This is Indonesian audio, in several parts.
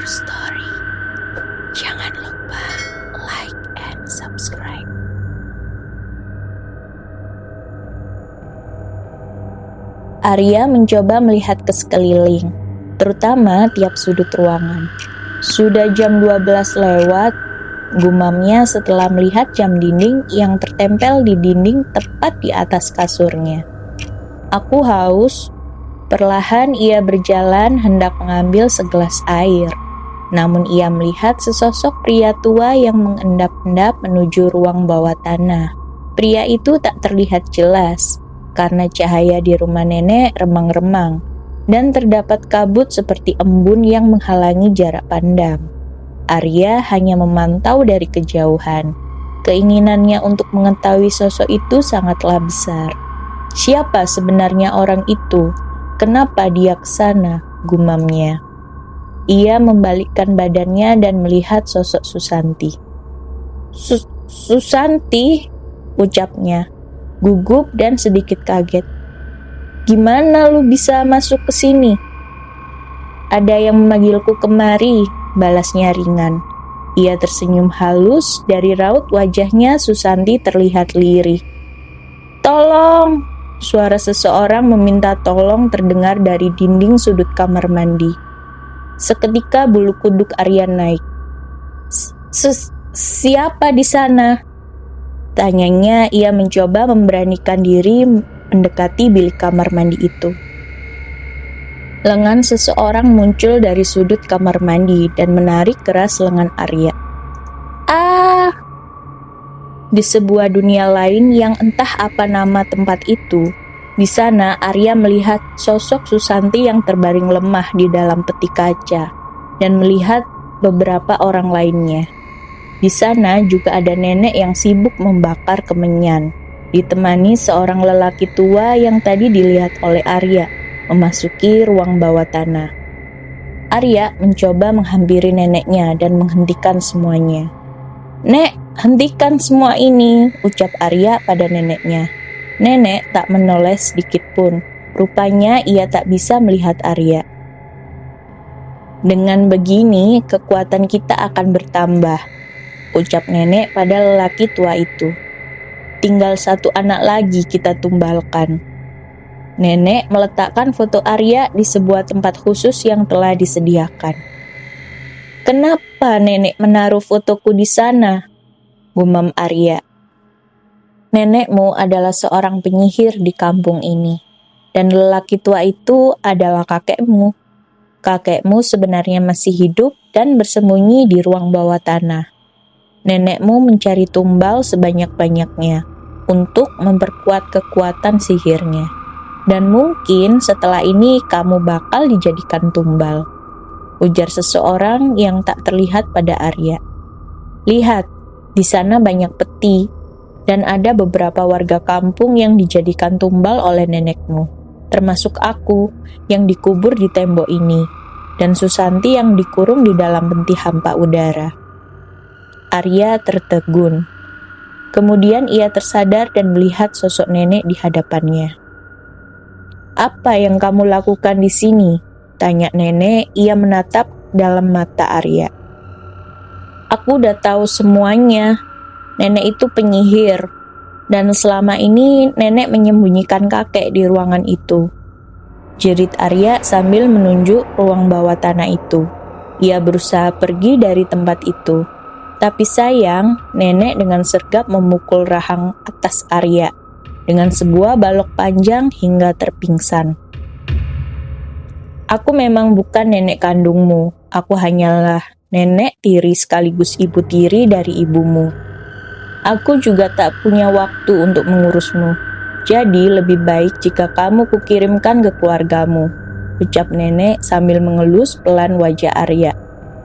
True Story. Jangan lupa like and subscribe. Arya mencoba melihat ke sekeliling, terutama tiap sudut ruangan. Sudah jam 12 lewat, gumamnya setelah melihat jam dinding yang tertempel di dinding tepat di atas kasurnya. Aku haus. Perlahan ia berjalan hendak mengambil segelas air. Namun ia melihat sesosok pria tua yang mengendap-endap menuju ruang bawah tanah. Pria itu tak terlihat jelas, karena cahaya di rumah nenek remang-remang, dan terdapat kabut seperti embun yang menghalangi jarak pandang. Arya hanya memantau dari kejauhan. Keinginannya untuk mengetahui sosok itu sangatlah besar. Siapa sebenarnya orang itu? Kenapa dia ke sana? Gumamnya. Ia membalikkan badannya dan melihat sosok Susanti. Susanti? Ucapnya, gugup dan sedikit kaget. Gimana lu bisa masuk ke sini? Ada yang memanggilku kemari, balasnya ringan. Ia tersenyum halus, dari raut wajahnya Susanti terlihat lirih. Tolong! Suara seseorang meminta tolong terdengar dari dinding sudut kamar mandi. Seketika bulu kuduk Arya naik. Siapa di sana? Tanyanya. Ia mencoba memberanikan diri mendekati bilik kamar mandi itu. Lengan seseorang muncul dari sudut kamar mandi dan menarik keras lengan Arya. Di sebuah dunia lain yang entah apa nama tempat itu, di sana Arya melihat sosok Susanti yang terbaring lemah di dalam peti kaca dan melihat beberapa orang lainnya. Di sana juga ada nenek yang sibuk membakar kemenyan, ditemani seorang lelaki tua yang tadi dilihat oleh Arya memasuki ruang bawah tanah. Arya mencoba menghampiri neneknya dan menghentikan semuanya. Nek, hentikan semua ini, ucap Arya pada neneknya. Nenek tak menoleh sedikit pun. Rupanya ia tak bisa melihat Arya. Dengan begini, kekuatan kita akan bertambah, ucap nenek pada lelaki tua itu. Tinggal satu anak lagi kita tumbalkan. Nenek meletakkan foto Arya di sebuah tempat khusus yang telah disediakan. Kenapa nenek menaruh fotoku di sana? Gumam Arya. Nenekmu adalah seorang penyihir di kampung ini, dan lelaki tua itu adalah kakekmu. Kakekmu sebenarnya masih hidup dan bersembunyi di ruang bawah tanah. Nenekmu mencari tumbal sebanyak-banyaknya untuk memperkuat kekuatan sihirnya. Dan mungkin setelah ini kamu bakal dijadikan tumbal, ujar seseorang yang tak terlihat pada Arya. Lihat, di sana banyak peti, dan ada beberapa warga kampung yang dijadikan tumbal oleh nenekmu, termasuk aku yang dikubur di tembok ini, dan Susanti yang dikurung di dalam peti hampa udara. Arya tertegun. Kemudian ia tersadar dan melihat sosok nenek di hadapannya. Apa yang kamu lakukan di sini? Tanya nenek. Ia menatap dalam mata Arya. Aku udah tahu semuanya. Nenek itu penyihir, dan selama ini nenek menyembunyikan kakek di ruangan itu, jerit Arya sambil menunjuk ruang bawah tanah itu. Ia berusaha pergi dari tempat itu, tapi sayang, nenek dengan sergap memukul rahang atas Arya dengan sebuah balok panjang hingga terpingsan. Aku memang bukan nenek kandungmu, aku hanyalah nenek tiri sekaligus ibu tiri dari ibumu. Aku juga tak punya waktu untuk mengurusmu, jadi lebih baik jika kamu kukirimkan ke keluargamu, ucap nenek sambil mengelus pelan wajah Arya,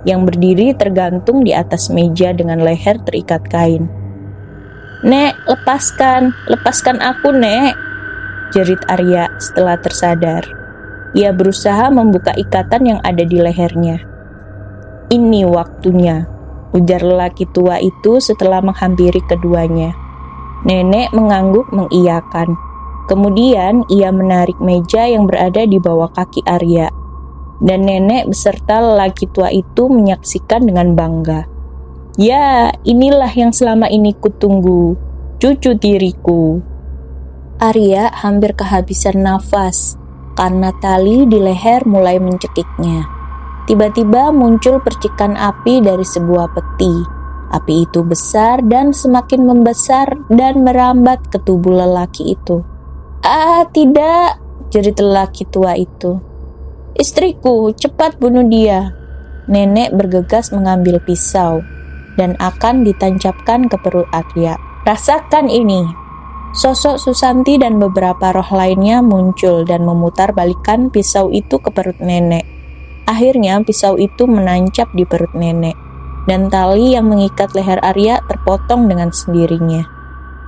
yang berdiri tergantung di atas meja dengan leher terikat kain. Nek, lepaskan aku, Nek, jerit Arya setelah tersadar. Ia berusaha membuka ikatan yang ada di lehernya. Ini waktunya, ujar lelaki tua itu setelah menghampiri keduanya. Nenek mengangguk mengiyakan. Kemudian ia menarik meja yang berada di bawah kaki Arya. dan nenek beserta lelaki tua itu menyaksikan dengan bangga. Ya, inilah yang selama ini kutunggu, cucu tiriku. Arya hampir kehabisan nafas karena tali di leher mulai mencekiknya. Tiba-tiba muncul percikan api dari sebuah peti. Api itu besar dan semakin membesar dan merambat ke tubuh lelaki itu. "Ah, tidak!" jerit lelaki tua itu. "Istriku, cepat bunuh dia." Nenek bergegas mengambil pisau dan akan ditancapkan ke perut Arya. "Rasakan ini." Sosok Susanti dan beberapa roh lainnya muncul dan memutarbalikkan pisau itu ke perut nenek. Akhirnya pisau itu menancap di perut nenek, dan tali yang mengikat leher Arya terpotong dengan sendirinya.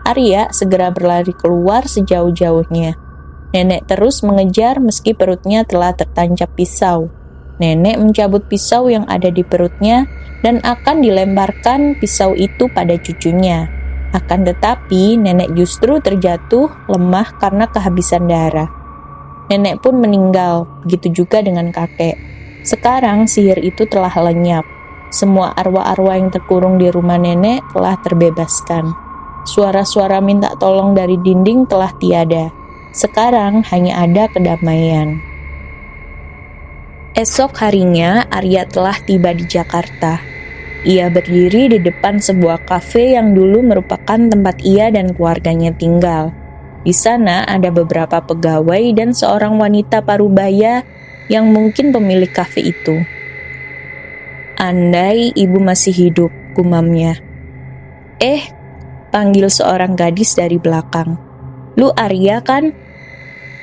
Arya segera berlari keluar sejauh-jauhnya. Nenek terus mengejar meski perutnya telah tertancap pisau. Nenek mencabut pisau yang ada di perutnya dan akan dilemparkan pisau itu pada cucunya. Akan tetapi, nenek justru terjatuh lemah karena kehabisan darah. Nenek pun meninggal, begitu juga dengan kakek. Sekarang sihir itu telah lenyap. Semua arwah-arwah yang terkurung di rumah nenek telah terbebaskan. Suara-suara minta tolong dari dinding telah tiada. Sekarang hanya ada kedamaian. Esok harinya, Arya telah tiba di Jakarta. Ia berdiri di depan sebuah kafe yang dulu merupakan tempat ia dan keluarganya tinggal. Di sana ada beberapa pegawai dan seorang wanita parubaya yang mungkin pemilik kafe itu. "Andai ibu masih hidup," gumamnya. Panggil seorang gadis dari belakang. "Lu Arya kan?"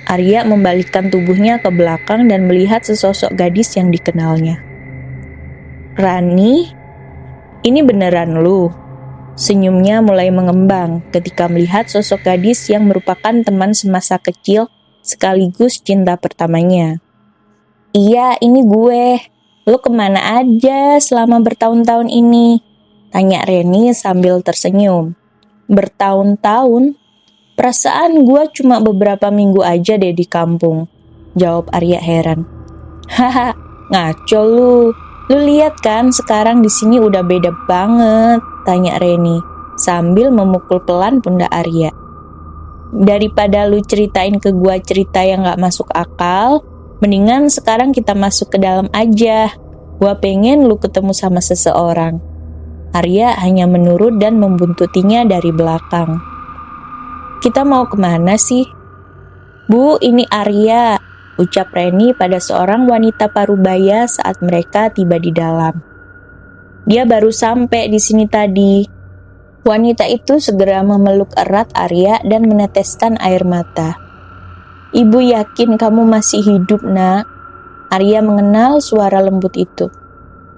Arya membalikkan tubuhnya ke belakang dan melihat sesosok gadis yang dikenalnya. "Rani? Ini beneran lu?" Senyumnya mulai mengembang ketika melihat sosok gadis yang merupakan teman semasa kecil sekaligus cinta pertamanya. "Iya, ini gue. Lu kemana aja selama bertahun-tahun ini?" tanya Reni sambil tersenyum. "Bertahun-tahun? Perasaan gue cuma beberapa minggu aja deh di kampung," jawab Arya heran. "Haha, ngaco lu. Lu lihat kan sekarang di sini udah beda banget," tanya Reni sambil memukul pelan pundak Arya. "Daripada lu ceritain ke gua cerita yang gak masuk akal, mendingan sekarang kita masuk ke dalam aja. Gua pengen lu ketemu sama seseorang." Arya hanya menurut dan membuntutinya dari belakang. "Kita mau kemana sih?" "Bu, ini Arya," ucap Reni pada seorang wanita parubaya saat mereka tiba di dalam. "Dia baru sampai di sini tadi." Wanita itu segera memeluk erat Arya dan meneteskan air mata. "Ibu yakin kamu masih hidup, Nak?" Arya mengenal suara lembut itu.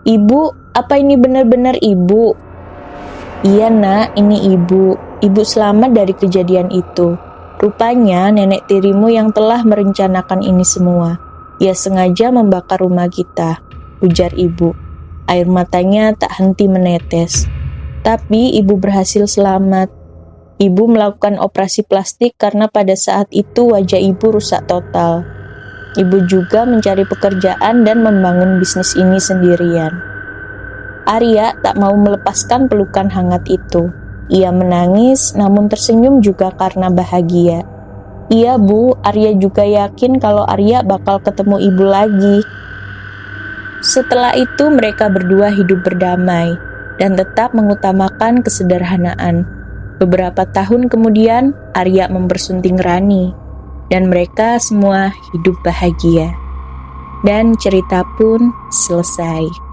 "Ibu, apa ini benar-benar ibu?" "Iya, Nak, ini ibu. Ibu selamat dari kejadian itu. Rupanya nenek tirimu yang telah merencanakan ini semua. Ia sengaja membakar rumah kita," ujar ibu. Air matanya tak henti menetes. Tapi ibu berhasil selamat. Ibu melakukan operasi plastik karena pada saat itu wajah ibu rusak total. Ibu juga mencari pekerjaan dan membangun bisnis ini sendirian. Arya tak mau melepaskan pelukan hangat itu. Ia menangis namun tersenyum juga karena bahagia. "Iya, Bu, Arya juga yakin kalau Arya bakal ketemu ibu lagi." Setelah itu mereka berdua hidup berdamai dan tetap mengutamakan kesederhanaan. Beberapa tahun kemudian, Arya mempersunting Rani dan mereka semua hidup bahagia. Dan cerita pun selesai.